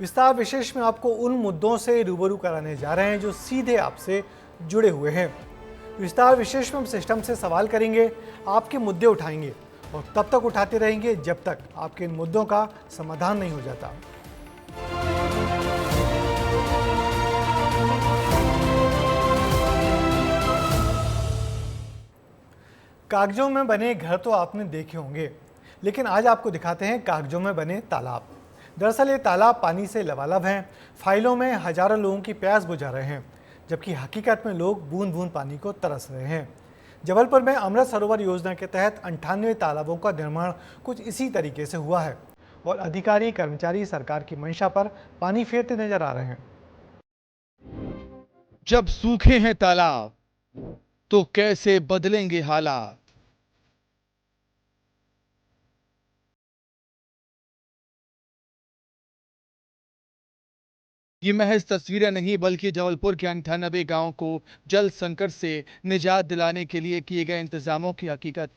विस्तार विशेष में आपको उन मुद्दों से रूबरू कराने जा रहे हैं जो सीधे आपसे जुड़े हुए हैं। विस्तार विशेष में हम सिस्टम से सवाल करेंगे, आपके मुद्दे उठाएंगे और तब तक उठाते रहेंगे जब तक आपके इन मुद्दों का समाधान नहीं हो जाता। कागजों में बने घर तो आपने देखे होंगे, लेकिन आज आपको दिखाते हैं कागजों में बने तालाब। दरअसल ये तालाब पानी से लबालब हैं, फाइलों में हजारों लोगों की प्यास बुझा रहे हैं, जबकि हकीकत में लोग बूंद बूंद पानी को तरस रहे हैं। जबलपुर में अमृत सरोवर योजना के तहत 98 तालाबों का निर्माण कुछ इसी तरीके से हुआ है और अधिकारी कर्मचारी सरकार की मंशा पर पानी फेरते नजर आ रहे हैं। जब सूखे हैं तालाब तो कैसे बदलेंगे हालात। ये महज तस्वीरें नहीं बल्कि जबलपुर के 98 गांवों को जल संकट से निजात दिलाने के लिए किए गए इंतजामों की हकीकत।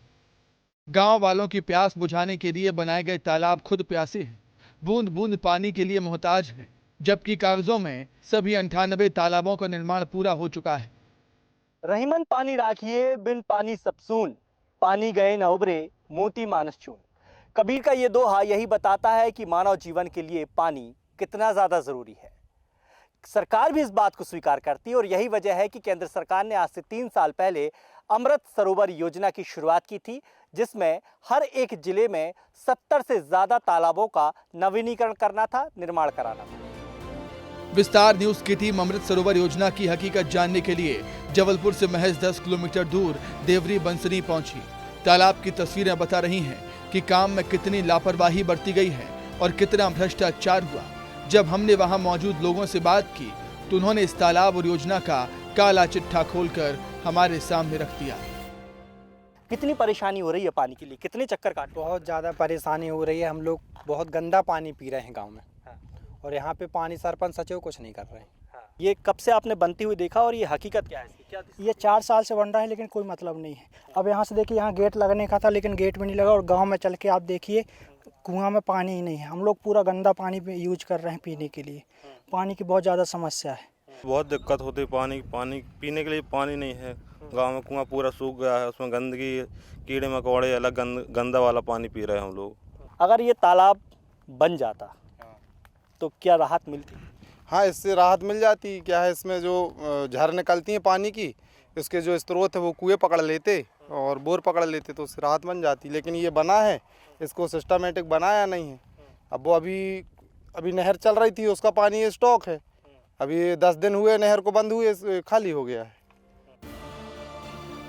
गांव वालों की प्यास बुझाने के लिए बनाए गए तालाब खुद प्यासे हैं, बूंद बूंद पानी के लिए मोहताज हैं, जबकि कागजों में सभी 98 तालाबों का निर्माण पूरा हो चुका है। रहीमन पानी राखिए बिन पानी सबसून, पानी गए न उबरे मोती मानस चून। कबीर का ये दोहा यही बताता है कि मानव जीवन के लिए पानी कितना ज्यादा जरूरी है। सरकार भी इस बात को स्वीकार करती है और यही वजह है कि केंद्र सरकार ने आज से 3 साल पहले अमृत सरोवर योजना की शुरुआत की थी, जिसमें हर एक जिले में 70 से ज्यादा तालाबों का नवीनीकरण करना था, निर्माण कराना था। विस्तार न्यूज की टीम अमृत सरोवर योजना की हकीकत जानने के लिए जबलपुर से महज 10 किलोमीटर दूर देवरी बंसनी पहुंची। तालाब की तस्वीरें बता रही हैं कि काम में कितनी लापरवाही बरती गई है और कितना भ्रष्टाचार हुआ। जब हमने वहां मौजूद लोगों से बात की तो उन्होंने इस तालाब और योजना का काला चिट्ठा खोलकर हमारे सामने रख दिया। कितनी परेशानी हो रही है पानी के लिए, कितने चक्कर काट? बहुत ज़्यादा परेशानी हो रही है। हम लोग बहुत गंदा पानी पी रहे हैं गांव में। और यहाँ पे पानी सरपंच सचिव कुछ नहीं कर रहे हैं। ये कब से आपने बनती हुई देखा और ये हकीकत क्या है इसकी? क्या ये 4 साल से बन रहा है, लेकिन कोई मतलब नहीं है। अब यहाँ से देखिए, यहाँ गेट लगने का था लेकिन गेट भी नहीं लगा। और गांव में चल के आप देखिए, कुआं में पानी ही नहीं है। हम लोग पूरा गंदा पानी यूज कर रहे हैं पीने के लिए। पानी की बहुत ज़्यादा समस्या है। बहुत दिक्कत होती है। पानी पीने के लिए पानी नहीं है। गांव में कुआं पूरा सूख गया है, उसमें गंदगी, कीड़े मकोड़े, अलग गंदा वाला पानी पी रहे हैं हम लोग। अगर ये तालाब बन जाता तो क्या राहत मिलती? हाँ, इससे राहत मिल जाती। क्या है, इसमें जो झर निकलती है पानी की, इसके जो स्रोत है वो कुएं पकड़ लेते और बोर पकड़ लेते, तो उससे राहत बन जाती। लेकिन ये बना है, इसको सिस्टमेटिक बनाया नहीं है। अब वो अभी नहर चल रही थी, उसका पानी स्टॉक है। अभी 10 दिन हुए नहर को बंद हुए, खाली हो गया है।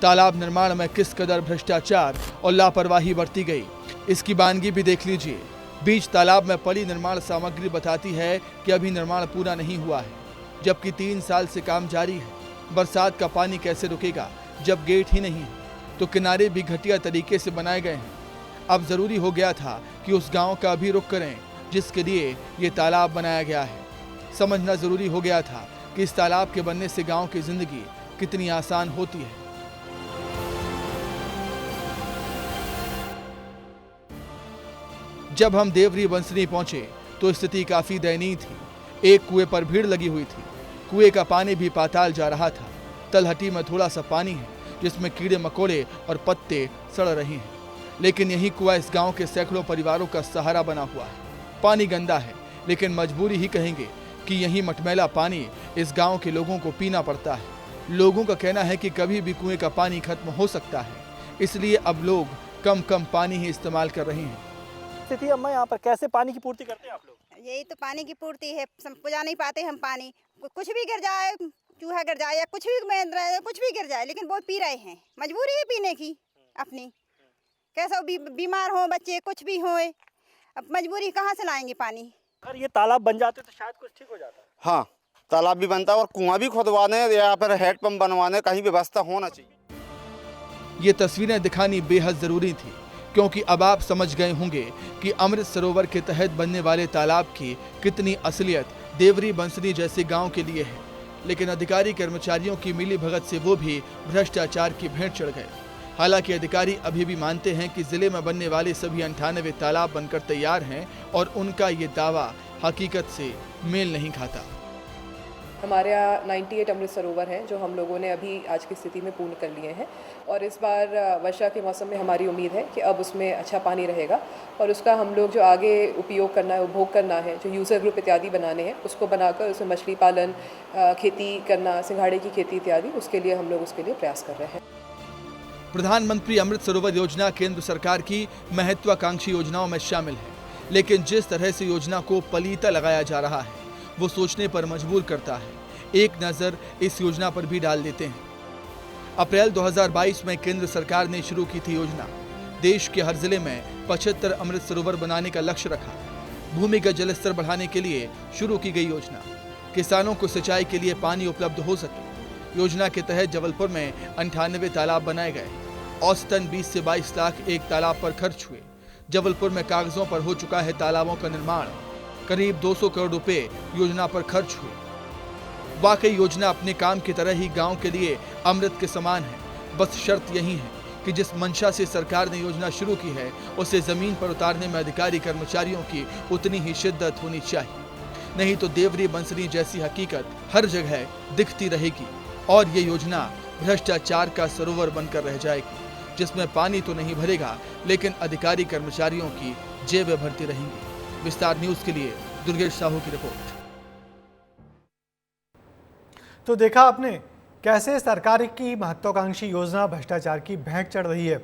तालाब निर्माण में किस कदर भ्रष्टाचार और लापरवाही बरती गई, इसकी वानगी भी देख लीजिए। बीच तालाब में पड़ी निर्माण सामग्री बताती है कि अभी निर्माण पूरा नहीं हुआ है, जबकि 3 साल से काम जारी है। बरसात का पानी कैसे रुकेगा जब गेट ही नहीं है? तो किनारे भी घटिया तरीके से बनाए गए हैं। अब जरूरी हो गया था कि उस गांव का भी रुख करें जिसके लिए ये तालाब बनाया गया है। समझना जरूरी हो गया था कि इस तालाब के बनने से गांव की जिंदगी कितनी आसान होती है। जब हम देवरी बंसनी पहुंचे तो स्थिति काफी दयनीय थी। एक कुएं पर भीड़ लगी हुई थी। कुएं का पानी भी पाताल जा रहा था। तलहटी में थोड़ा सा पानी है जिसमें कीड़े मकोड़े और पत्ते सड़ रहे हैं, लेकिन यही कुआं इस गांव के सैकड़ों परिवारों का सहारा बना हुआ है। पानी गंदा है, लेकिन मजबूरी ही कहेंगे कि यही मटमैला पानी इस गांव के लोगों को पीना पड़ता है। लोगों का कहना है कि कभी भी कुएं का पानी खत्म हो सकता है, इसलिए अब लोग कम पानी ही इस्तेमाल कर रहे हैं। स्थिति अम्मा, यहाँ पर कैसे पानी की पूर्ति करते हैं आप लोग? यही तो पानी की पूर्ति है, पुजा नहीं पाते हम पानी। कुछ भी गिर जाए, चूहा गिर जाए या कुछ भी गिर जाए, लेकिन वो पी रहे हैं। मजबूरी है पीने की अपनी। कैसा बीमार हो बच्चे, कुछ भी हो, अब मजबूरी कहाँ से लाएंगे पानी? अगर ये तालाब बन जाते तो शायद कुछ ठीक हो जाता। हाँ, तालाब भी बनता और कुआं भी खुदवाने या फिर हैंडपंप बनवाने कहीं व्यवस्था होना चाहिए। ये तस्वीरें दिखानी बेहद जरूरी थी, क्योंकि अब आप समझ गए होंगे कि अमृत सरोवर के तहत बनने वाले तालाब की कितनी असलियत देवरी बंसनी जैसे गांव के लिए है। लेकिन अधिकारी कर्मचारियों की मिलीभगत से वो भी भ्रष्टाचार की भेंट चढ़ गए। हालांकि अधिकारी अभी भी मानते हैं कि जिले में बनने वाले सभी 98 तालाब बनकर तैयार हैं और उनका ये दावा हकीकत से मेल नहीं खाता। हमारे यहाँ 98 अमृत सरोवर हैं जो हम लोगों ने अभी आज की स्थिति में पूर्ण कर लिए हैं और इस बार वर्षा के मौसम में हमारी उम्मीद है कि अब उसमें अच्छा पानी रहेगा और उसका हम लोग जो आगे उपयोग करना है, उपभोग करना है, जो यूज़र ग्रुप इत्यादि बनाने हैं, उसको बनाकर उसमें मछली पालन, खेती करना, सिंघाड़े की खेती इत्यादि, उसके लिए हम लोग उसके लिए प्रयास कर रहे हैं। प्रधानमंत्री अमृत सरोवर योजना केंद्र सरकार की महत्वाकांक्षी योजनाओं में शामिल है, लेकिन जिस तरह से योजना को पलीता लगाया जा रहा है वो सोचने पर मजबूर करता है। एक नज़र इस योजना पर भी डाल देते हैं। अप्रैल 2022 में केंद्र सरकार ने शुरू की थी योजना। देश के हर जिले में 75 अमृत सरोवर बनाने का लक्ष्य रखा। भूमिगत जल स्तर बढ़ाने के लिए शुरू की गई योजना, किसानों को सिंचाई के लिए पानी उपलब्ध हो सके। योजना के तहत जबलपुर में 98 तालाब बनाए गए। औसतन 20 से 22 लाख एक तालाब पर खर्च हुए। जबलपुर में कागजों पर हो चुका है तालाबों का निर्माण। करीब 200 करोड़ रुपए योजना पर खर्च हुए। वाकई योजना अपने काम की तरह ही गांव के लिए अमृत के समान है। बस शर्त यही है कि जिस मंशा से सरकार ने योजना शुरू की है उसे जमीन पर उतारने में अधिकारी कर्मचारियों की उतनी ही शिद्दत होनी चाहिए, नहीं तो देवरी बंसरी जैसी हकीकत हर जगह दिखती रहेगी और ये योजना भ्रष्टाचार का सरोवर बनकर रह जाएगी, जिसमें पानी तो नहीं भरेगा लेकिन अधिकारी कर्मचारियों की जेबें भरती रहेंगी। विस्तार न्यूज के लिए दुर्गेश साहू की रिपोर्ट। तो देखा आपने कैसे सरकार की महत्वाकांक्षी योजना भ्रष्टाचार की भेंट चढ़ रही है।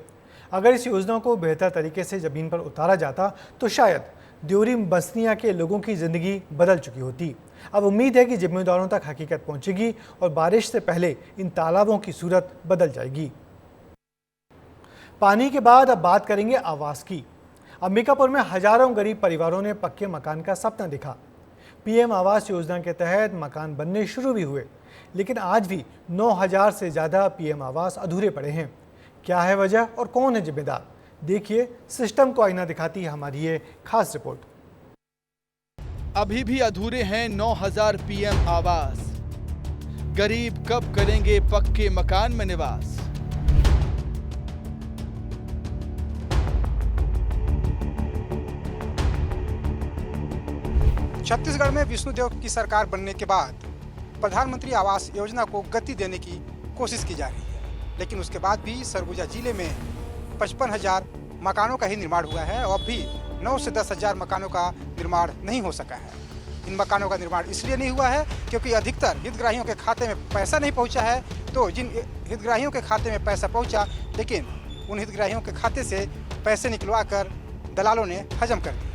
अगर इस योजना को बेहतर तरीके से जमीन पर उतारा जाता तो शायद देवरी बस्तियां के लोगों की जिंदगी बदल चुकी होती। अब उम्मीद है कि जिम्मेदारों तक हकीकत पहुंचेगी और बारिश से पहले इन तालाबों की सूरत बदल जाएगी। पानी के बाद अब बात करेंगे आवास की। अंबिकापुर में हजारों गरीब परिवारों ने पक्के मकान का सपना देखा। पीएम आवास योजना के तहत मकान बनने शुरू भी हुए, लेकिन आज भी 9000 से ज़्यादा पीएम आवास अधूरे पड़े हैं। क्या है वजह और कौन है जिम्मेदार? देखिए सिस्टम को आईना दिखाती है हमारी ये खास रिपोर्ट। अभी भी अधूरे हैं 9000 पीएम आवास। गरीब कब करेंगे पक्के मकान में निवास? छत्तीसगढ़ में विष्णुदेव की सरकार बनने के बाद प्रधानमंत्री आवास योजना को गति देने की कोशिश की जा रही है, लेकिन उसके बाद भी सरगुजा जिले में 55,000 मकानों का ही निर्माण हुआ है और अब भी 9 से 10,000 मकानों का निर्माण नहीं हो सका है। इन मकानों का निर्माण इसलिए नहीं हुआ है क्योंकि अधिकतर हितग्राहियों के खाते में पैसा नहीं पहुंचा है। तो जिन हितग्राहियों के खाते में पैसा पहुंचा, लेकिन उन हितग्राहियों के खाते से पैसे निकलवा कर दलालों ने हजम कर दिए।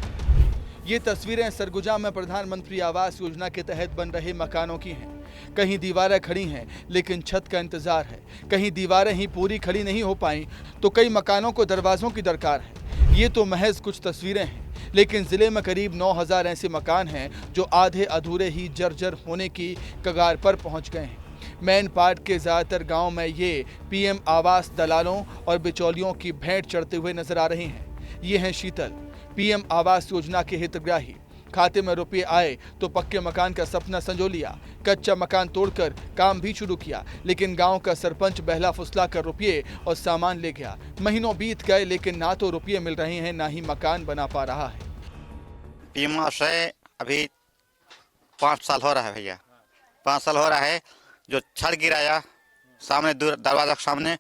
ये तस्वीरें सरगुजा में प्रधानमंत्री आवास योजना के तहत बन रहे मकानों की हैं। कहीं दीवारें खड़ी हैं लेकिन छत का इंतजार है, कहीं दीवारें ही पूरी खड़ी नहीं हो पाई तो कई मकानों को दरवाजों की दरकार है। ये तो महज कुछ तस्वीरें हैं, लेकिन जिले में करीब 9000 ऐसे मकान हैं जो आधे अधूरे ही जर्जर होने की कगार पर पहुंच गए हैं। मैन पार्ट के ज़्यादातर गाँव में ये पीएम आवास दलालों और बिचौलियों की भेंट चढ़ते हुए नजर आ रहे हैं। ये हैं शीतल, पीएम आवास योजना के हितग्राही। खाते में रुपये आए तो पक्के मकान का सपना संजो लिया। कच्चा मकान तोड़कर काम भी शुरू किया, लेकिन गांव का सरपंच बहला फुसला कर रुपये और सामान ले गया। महीनों बीत गए लेकिन ना तो रुपये मिल रहे हैं, ना ही मकान बना पा रहा है। पीएम आवास अभी 5 साल हो रहा है भैया, 5 साल हो रहा है। जो छड़ गिराया सामने दरवाजा के सामने,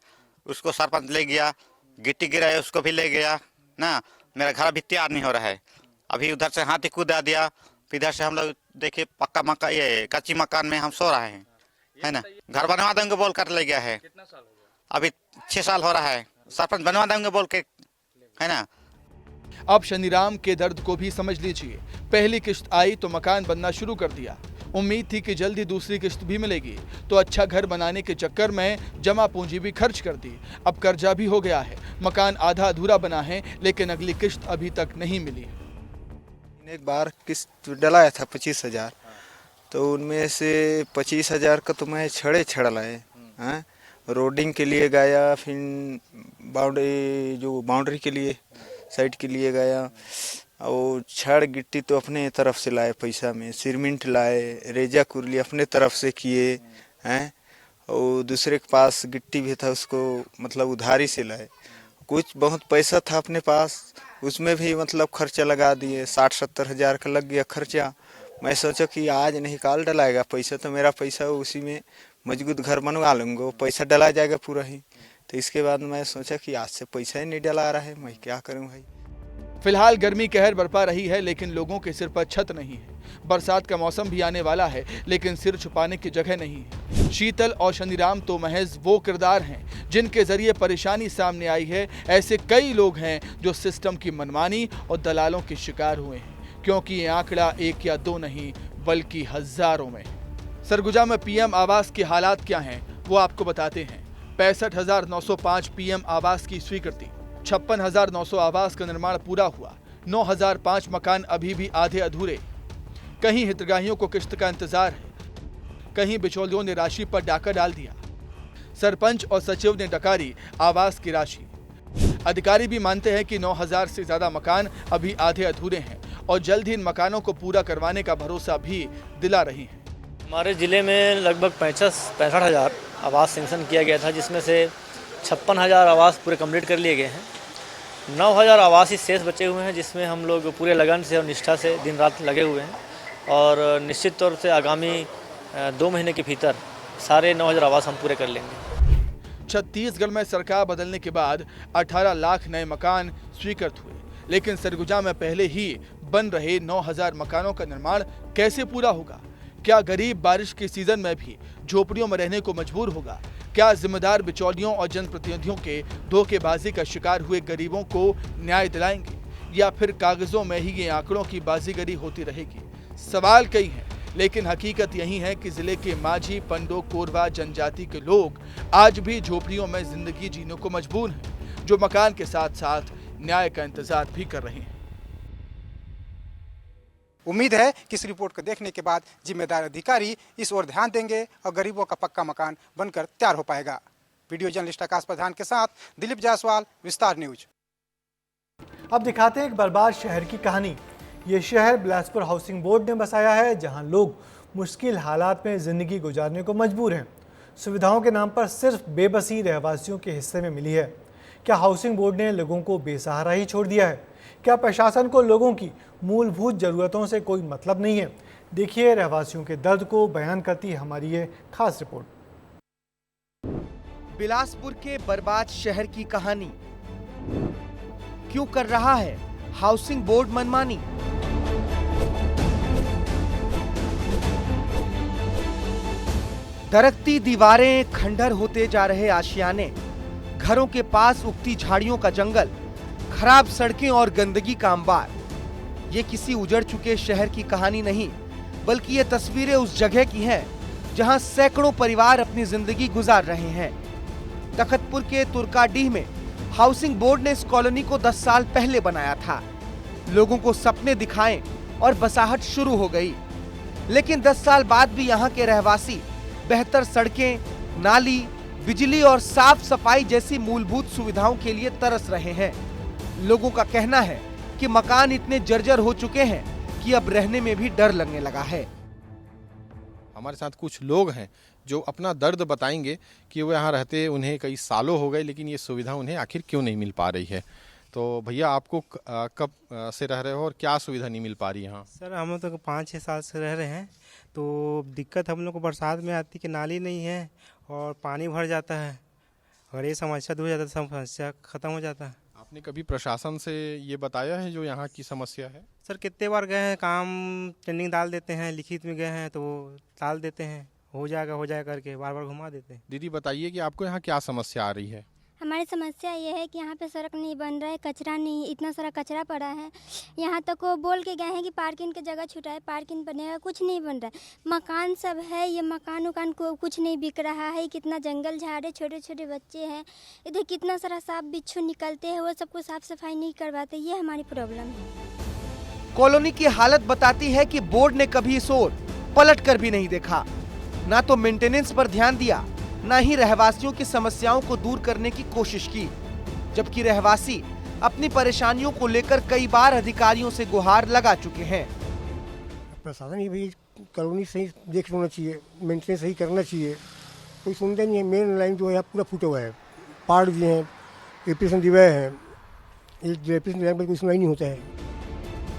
उसको सरपंच ले गया। गिट्टी गिराया उसको भी ले गया ना। मेरा घर अभी तैयार नहीं हो रहा है। अभी उधर से हाथी कूदा दिया, इधर से हम लोग देखिए पक्का मकान, ये कच्ची मकान में हम सो रहे हैं, है ना। घर बनवा देंगे बोल कर ले गया है। कितना साल हो गया? अभी 6 साल हो रहा है। सरपंच बनवा देंगे बोल के, है ना। अब शनिराम के दर्द को भी समझ लीजिए। पहली किश्त आई तो मकान बनना शुरू कर दिया। उम्मीद थी कि जल्दी दूसरी किश्त भी मिलेगी, तो अच्छा घर बनाने के चक्कर में जमा पूंजी भी खर्च कर दी। अब कर्जा भी हो गया है। मकान आधा अधूरा बना है, लेकिन अगली किश्त अभी तक नहीं मिली। एक बार किस्त डलाया था 25,000, तो उनमें से 25,000 का तो मैं छड़ लाए। रोडिंग के लिए गया, फिर बाउंड्री के लिए साइड के लिए गया। और छड़ गिट्टी तो अपने तरफ से लाए पैसा में, सीमेंट लाए, रेजा कुरली अपने तरफ से किए हैं। और दूसरे के पास गिट्टी भी था, उसको मतलब उधारी से लाए। कुछ बहुत पैसा था अपने पास, उसमें भी मतलब खर्चा लगा दिए, 60-70 हज़ार का लग गया खर्चा। मैं सोचा कि आज नहीं काल डलाएगा पैसा, तो मेरा पैसा उसी में मजबूत घर बनवा लूँगा, पैसा डला जाएगा पूरा ही। तो इसके बाद मैं सोचा कि आज से पैसा ही नहीं डला रहा है, मैं क्या करूँ भाई। फिलहाल गर्मी कहर बरपा रही है, लेकिन लोगों के सिर पर छत नहीं है। बरसात का मौसम भी आने वाला है, लेकिन सिर छुपाने की जगह नहीं है। शीतल और शनिराम तो महज वो किरदार हैं जिनके जरिए परेशानी सामने आई है। ऐसे कई लोग हैं जो सिस्टम की मनमानी और दलालों के शिकार हुए हैं, क्योंकि ये आंकड़ा 1 या 2 नहीं बल्कि हजारों में। सरगुजा में पीएम आवास के हालात क्या हैं वो आपको बताते हैं। 65,905 पीएम आवास की स्वीकृति, 56,900 आवास का निर्माण पूरा हुआ, 9,005 मकान अभी भी आधे अधूरे। कहीं हितग्राहियों को किश्त का इंतजार है, कहीं बिचौलियों ने राशि पर डाका डाल दिया। सरपंच और सचिव ने डकारी आवास की राशि। अधिकारी भी मानते हैं कि 9,000 से ज्यादा मकान अभी आधे अधूरे हैं और जल्द ही इन मकानों को पूरा करवाने का भरोसा भी दिला रही हैं। हमारे ज़िले में लगभग 65 हज़ार आवास सेंक्शन किया गया था, जिसमें से 56,000 आवास पूरे कंप्लीट कर लिए गए हैं। 9,000 आवास ही शेष बचे हुए हैं, जिसमें हम लोग पूरे लगन से और निष्ठा से दिन रात लगे हुए हैं और निश्चित तौर से आगामी 2 महीने के भीतर सारे 9,000 आवास हम पूरे कर लेंगे। छत्तीसगढ़ में सरकार बदलने के बाद 18 लाख नए मकान स्वीकृत हुए, लेकिन सरगुजा में पहले ही बन रहे 9,000 मकानों का निर्माण कैसे पूरा होगा? क्या गरीब बारिश के सीजन में भी झोपड़ियों में रहने को मजबूर होगा? क्या जिम्मेदार बिचौलियों और जनप्रतिनिधियों के धोखेबाजी का शिकार हुए गरीबों को न्याय दिलाएंगे, या फिर कागजों में ही ये आंकड़ों की बाजीगरी होती रहेगी? सवाल कई हैं, लेकिन हकीकत यही है कि जिले के माझी, पंडो, कोरवा जनजाति के लोग आज भी झोपड़ियों में जिंदगी जीने को मजबूर हैं, जो मकान के साथ साथ न्याय का इंतजार भी कर रहे हैं। उम्मीद है कि इस रिपोर्ट को देखने के बाद जिम्मेदार अधिकारी इस ओर ध्यान देंगे और गरीबों का पक्का मकान बनकर तैयार हो पाएगा। वीडियो जर्नलिस्ट आकाश प्रधान के साथ दिलीप जायसवाल, विस्तार न्यूज। अब दिखाते हैं एक बर्बाद शहर की कहानी। ये शहर बिलासपुर हाउसिंग बोर्ड ने बसाया है, जहां लोग मुश्किल हालात में जिंदगी गुजारने को मजबूर हैं। सुविधाओं के नाम पर सिर्फ बेबसी रहवासियों के हिस्से में मिली है। क्या हाउसिंग बोर्ड ने लोगों को बेसहारा ही छोड़ दिया है? क्या प्रशासन को लोगों की मूलभूत जरूरतों से कोई मतलब नहीं है? देखिए रहवासियों के दर्द को बयान करती है हमारी ये खास रिपोर्ट। बिलासपुर के बर्बाद शहर की कहानी। क्यों कर रहा है हाउसिंग बोर्ड मनमानी? दरकती दीवारें, खंडर होते जा रहे आशियाने, घरों के पास उगती झाड़ियों का जंगल, खराब सड़कें और गंदगी का अंबार। ये किसी उजड़ चुके शहर की कहानी नहीं, बल्कि ये तस्वीरें उस जगह की हैं जहां सैकड़ों परिवार अपनी जिंदगी गुजार रहे हैं। तखतपुर के तुर्काडीह में हाउसिंग बोर्ड ने इस कॉलोनी को 10 साल पहले बनाया था। लोगों को सपने दिखाएं और बसाहट शुरू हो गई, लेकिन 10 साल बाद भी यहाँ के रहवासी बेहतर सड़कें, नाली, बिजली और साफ सफाई जैसी मूलभूत सुविधाओं के लिए तरस रहे हैं। लोगों का कहना है कि मकान इतने जर्जर हो चुके हैं कि अब रहने में भी डर लगने लगा है। हमारे साथ कुछ लोग हैं जो अपना दर्द बताएंगे कि वो यहाँ रहते उन्हें कई सालों हो गए, लेकिन ये सुविधा उन्हें आखिर क्यों नहीं मिल पा रही है। तो भैया, आपको कब से रह रहे हो और क्या सुविधा नहीं मिल पा रही यहाँ? सर, हम तो 5-6 साल से रह रहे हैं। तो दिक्कत हम लोग को बरसात में आती कि नाली नहीं है और पानी भर जाता है, और ये समस्या दूर हो जाता है, समस्या ख़त्म हो जाता है। आपने कभी प्रशासन से ये बताया है जो यहाँ की समस्या है? सर, कितने बार गए हैं, काम पेंडिंग डाल देते हैं, लिखित में गए हैं तो वो डाल देते हैं, हो जाएगा करके बार बार घुमा देते हैं। दीदी बताइए कि आपको यहाँ क्या समस्या आ रही है? हमारी समस्या ये है कि यहाँ पे सड़क नहीं बन रहा है, कचरा नहीं, इतना सारा कचरा पड़ा है। यहाँ तक वो बोल के गए हैं कि पार्किंग की जगह छुटाए, पार्किंग बनेगा, कुछ नहीं बन रहा है। मकान सब है, ये मकान उकान को कुछ नहीं बिक रहा है। कितना जंगल झाड़ है, छोटे छोटे बच्चे हैं, इधर कितना सारा सांप बिच्छू निकलते हैं, वो सबको साफ सफाई नहीं करवाते। ये हमारी प्रॉब्लम है। कॉलोनी की हालत बताती है कि बोर्ड ने कभी इस ओर पलट कर भी नहीं देखा, ना तो मेंटेनेंस पर ध्यान दिया, न ही रहवासियों की समस्याओं को दूर करने की कोशिश की। जबकि रहवासी अपनी परेशानियों को लेकर कई बार अधिकारियों से गुहार लगा चुके हैं। प्रशासन ये भी कॉलोनी सही देख लेना चाहिए, मेंटेनेंस सही करना चाहिए। कोई सुनते नहीं है। मेन लाइन जो है पूरा फूटा हुआ है, पार्ट दिए हैं, रिपेरेशन दिए हुए हैं, ये जयपुर में कोई सुनाई नहीं होता है।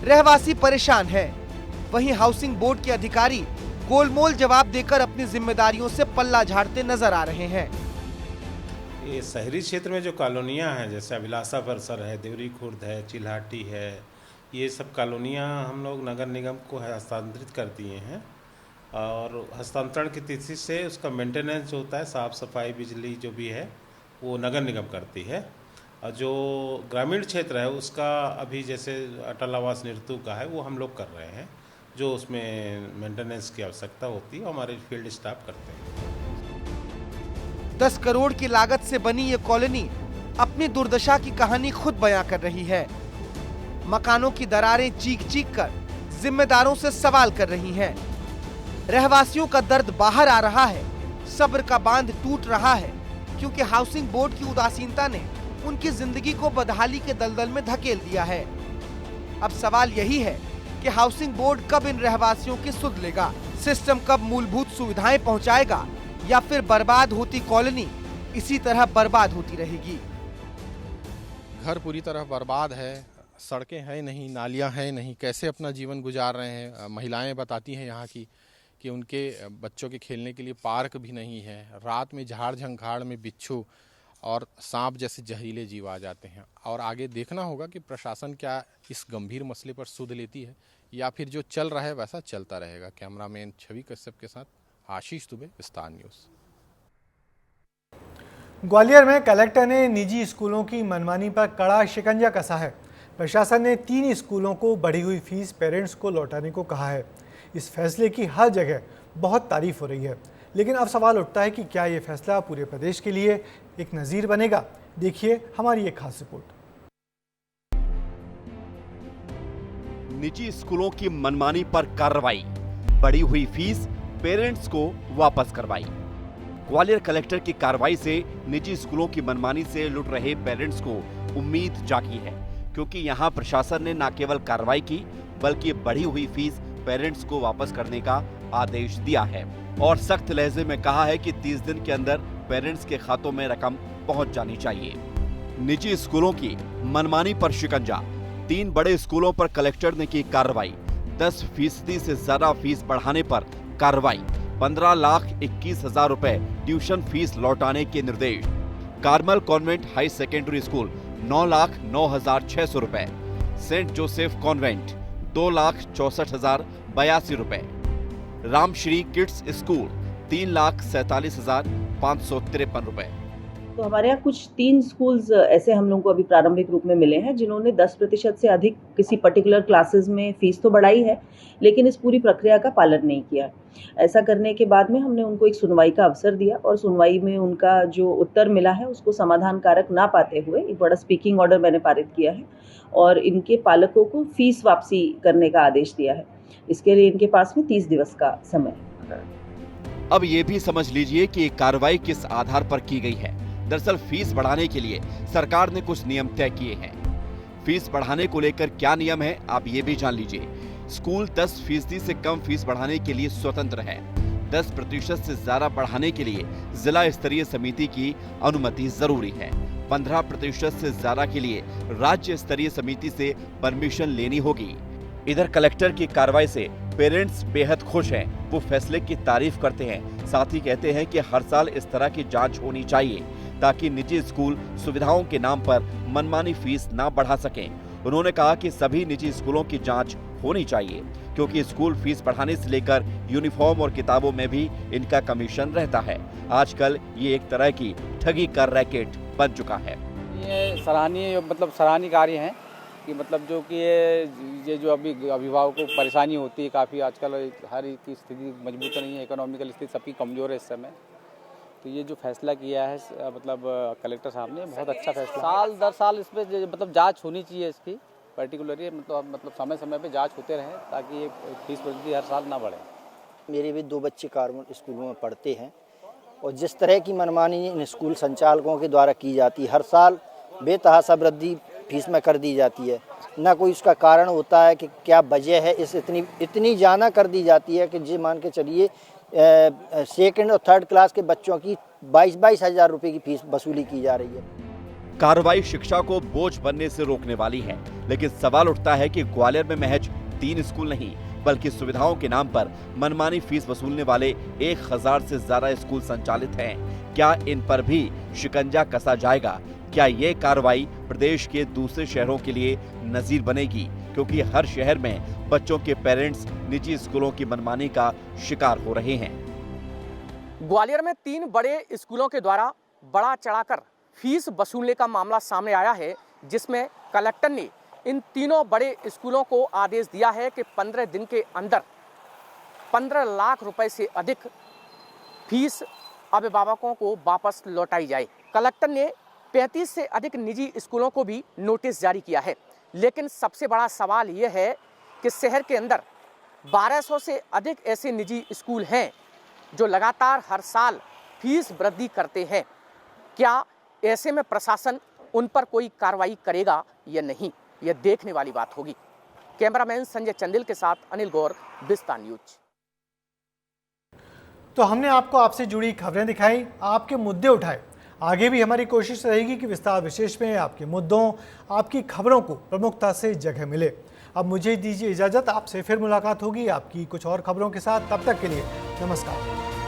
रहवासी परेशान है, वहीं हाउसिंग बोर्ड के अधिकारी गोलमोल जवाब देकर अपनी जिम्मेदारियों से पल्ला झाड़ते नजर आ रहे हैं। ये शहरी क्षेत्र में जो कॉलोनियाँ हैं, जैसे अभिलाषा परिसर है, देवरी खुर्द है, चिल्हाटी है, ये सब कॉलोनियाँ हम लोग नगर निगम को हस्तांतरित कर दिए हैं और हस्तांतरण की तिथि से उसका मेंटेनेंस जो होता है, साफ़ सफाई, बिजली जो भी है वो नगर निगम करती है। और जो ग्रामीण क्षेत्र है उसका अभी जैसे अटल आवास निर्तु का है वो हम लोग कर रहे हैं, जो उसमें मेंटेनेंस की आवश्यकता होती है हमारे फील्ड स्टाफ करते हैं। 10 करोड़ की लागत से बनी ये कॉलोनी अपनी दुर्दशा की कहानी खुद बयां कर रही है। मकानों की दरारें चीख चीख कर जिम्मेदारों से सवाल कर रही हैं। रहवासियों का दर्द बाहर आ रहा है, सब्र का बांध टूट रहा है, क्योंकि हाउसिंग बोर्ड की उदासीनता ने उनकी जिंदगी को बदहाली के दलदल में धकेल दिया है। अब सवाल यही है कि हाउसिंग बोर्ड कब इन रहवासियों की सुध लेगा, सिस्टम कब मूलभूत सुविधाएं पहुंचाएगा, या फिर बर्बाद होती कॉलोनी इसी तरह बर्बाद होती रहेगी। घर पूरी तरह बर्बाद है, सड़कें हैं नहीं, नालियां हैं नहीं, कैसे अपना जीवन गुजार रहे हैं। महिलाएं बताती हैं यहाँ की कि उनके बच्चों के खेलने के लिए पार्क भी नहीं है। रात में झाड़ झंखाड़ में बिच्छू और सांप जैसे जहरीले जीव आ जाते हैं। और आगे देखना होगा कि प्रशासन क्या इस गंभीर मसले पर सुध लेती है या फिर जो चल रहा है वैसा चलता रहेगा। कैमरामैन छवि कश्यप के साथ आशीष दुबे, विस्तार न्यूज़। ग्वालियर में कलेक्टर ने निजी स्कूलों की मनमानी पर कड़ा शिकंजा कसा है। प्रशासन ने 3 स्कूलों को बढ़ी हुई फीस पेरेंट्स को लौटाने को कहा है। इस फैसले की हर जगह बहुत तारीफ हो रही है, लेकिन अब सवाल उठता है कि क्या ये फैसला पूरे प्रदेश के लिए एक नज़ीर बनेगा। देखिए हमारी एक खास रिपोर्ट। निजी स्कूलों की मनमानी पर कार्रवाई, बढ़ी हुई फीस पेरेंट्स को वापस करवाई। ग्वालियर कलेक्टर की कार्रवाई से निजी स्कूलों की मनमानी से लुट रहे पेरेंट्स को उम्मीद जागी है, क्योंकि यहां प्रशासन ने न केवल कार्रवाई की बल्कि बढ़ी हुई फीस पेरेंट्स को वापस करने का आदेश दिया है और सख्त लहजे में कहा है कि 30 दिन के अंदर पेरेंट्स के खातों में रकम पहुंच जानी चाहिए। निजी स्कूलों की मनमानी पर शिकंजा, 3 बड़े स्कूलों पर कलेक्टर ने की कार्रवाई। 10% से ज्यादा फीस बढ़ाने पर कार्रवाई। 15,21,000 रुपए ट्यूशन फीस लौटाने के निर्देश। Carmel convent high secondary school 9,09,600 रुपए। सेंट जोसेफ कॉन्वेंट 2,64,082 रुपए। रामश्री किड्स स्कूल 3,47,553 रुपए। तो हमारे यहाँ कुछ 3 स्कूल्स ऐसे हम लोगों को अभी प्रारंभिक रूप में मिले हैं जिन्होंने 10% से अधिक किसी पर्टिकुलर क्लासेस में फीस तो बढ़ाई है, लेकिन इस पूरी प्रक्रिया का पालन नहीं किया। ऐसा करने के बाद में हमने उनको एक सुनवाई का अवसर दिया और सुनवाई में उनका जो उत्तर मिला है उसको समाधानकारक ना पाते हुए एक बड़ा स्पीकिंग ऑर्डर मैंने पारित किया है और इनके पालकों को फीस वापसी करने का आदेश दिया है। इसके लिए इनके पास में 30 दिवस का समय है। अब ये भी समझ लीजिए कि ये कार्रवाई किस आधार पर की गई है। दरअसल फीस बढ़ाने के लिए सरकार ने कुछ नियम तय किए हैं। फीस बढ़ाने को लेकर क्या नियम है आप ये भी जान लीजिए। स्कूल 10% से कम फीस बढ़ाने के लिए स्वतंत्र है। 10% से ज्यादा बढ़ाने के लिए जिला स्तरीय समिति की अनुमति जरूरी है। 15% से ज्यादा के लिए राज्य स्तरीय समिति से परमिशन लेनी होगी। इधर कलेक्टर की कार्रवाई से पेरेंट्स बेहद खुश हैं। वो फैसले की तारीफ करते हैं, साथ ही कहते हैं कि हर साल इस तरह की जांच होनी चाहिए ताकि निजी स्कूल सुविधाओं के नाम पर मनमानी फीस ना बढ़ा सकें। उन्होंने कहा कि सभी निजी स्कूलों की जांच होनी चाहिए, क्योंकि स्कूल फीस बढ़ाने से लेकर यूनिफॉर्म और किताबों में भी इनका कमीशन रहता है। आजकल ये एक तरह की ठगी का रैकेट बन चुका है। ये सराहनीय कार्य है कि जो कि ये जो अभी अभिभावकों को परेशानी होती है काफ़ी। आजकल हर एक की स्थिति मजबूत नहीं है, इकोनॉमिकल स्थिति सबकी कमज़ोर है इस समय। तो ये जो फैसला किया है कलेक्टर साहब ने बहुत अच्छा फैसला। साल दर साल इस पर जाँच होनी चाहिए इसकी पर्टिकुलरली समय समय पे जांच होते रहे ताकि ये फीस वृद्धि हर साल ना बढ़े। मेरे भी 2 बच्चे कार्मल स्कूलों में पढ़ते हैं और जिस तरह की मनमानी इन स्कूल संचालकों के द्वारा की जाती है, हर साल बेतहाशा वृद्धि फीस में कर दी जाती है। ना कोई उसका कारण होता है कि क्या वजह है, इस इतनी ज़्यादा कर दी जाती है कि जी मान के चलिए 2nd और 3rd क्लास के बच्चों की 22,000 रुपये की फीस वसूली की जा रही है। कार्रवाई शिक्षा को बोझ बनने से रोकने वाली है, लेकिन सवाल उठता है कि ग्वालियर में महज 3 स्कूल नहीं बल्कि सुविधाओं के नाम पर मनमानी फीस वसूलने वाले 1000 से ज्यादा स्कूल संचालित हैं। क्या इन पर भी शिकंजा कसा जाएगा? क्या ये कार्रवाई प्रदेश के दूसरे शहरों के लिए नजीर बनेगी? क्योंकि हर शहर में बच्चों के पेरेंट्स निजी स्कूलों की मनमानी का शिकार हो रहे हैं। ग्वालियर में 3 बड़े स्कूलों के द्वारा बड़ा चढ़ाकर फीस वसूलने का मामला सामने आया है, जिसमें कलेक्टर ने इन तीनों बड़े स्कूलों को आदेश दिया है कि 15 दिन के अंदर 15 लाख रुपए से अधिक फीस अभिभावकों को वापस लौटाई जाए। कलेक्टर ने 35 से अधिक निजी स्कूलों को भी नोटिस जारी किया है, लेकिन सबसे बड़ा सवाल ये है कि शहर के अंदर 1200 से अधिक ऐसे निजी स्कूल हैं जो लगातार हर साल फीस वृद्धि करते हैं। क्या ऐसे में प्रशासन उन पर कोई कार्रवाई करेगा या नहीं, यह देखने वाली बात होगी। कैमरामैन संजय चंदिल के साथ अनिल गौर, विस्तार न्यूज। तो हमने आपसे जुड़ी खबरें दिखाई, आपके मुद्दे उठाए। आगे भी हमारी कोशिश रहेगी कि विस्तार विशेष में आपके मुद्दों, आपकी खबरों को प्रमुखता से जगह मिले। अब मुझे दीजिए इजाजत, आपसे फिर मुलाकात होगी आपकी कुछ और खबरों के साथ। तब तक के लिए नमस्कार।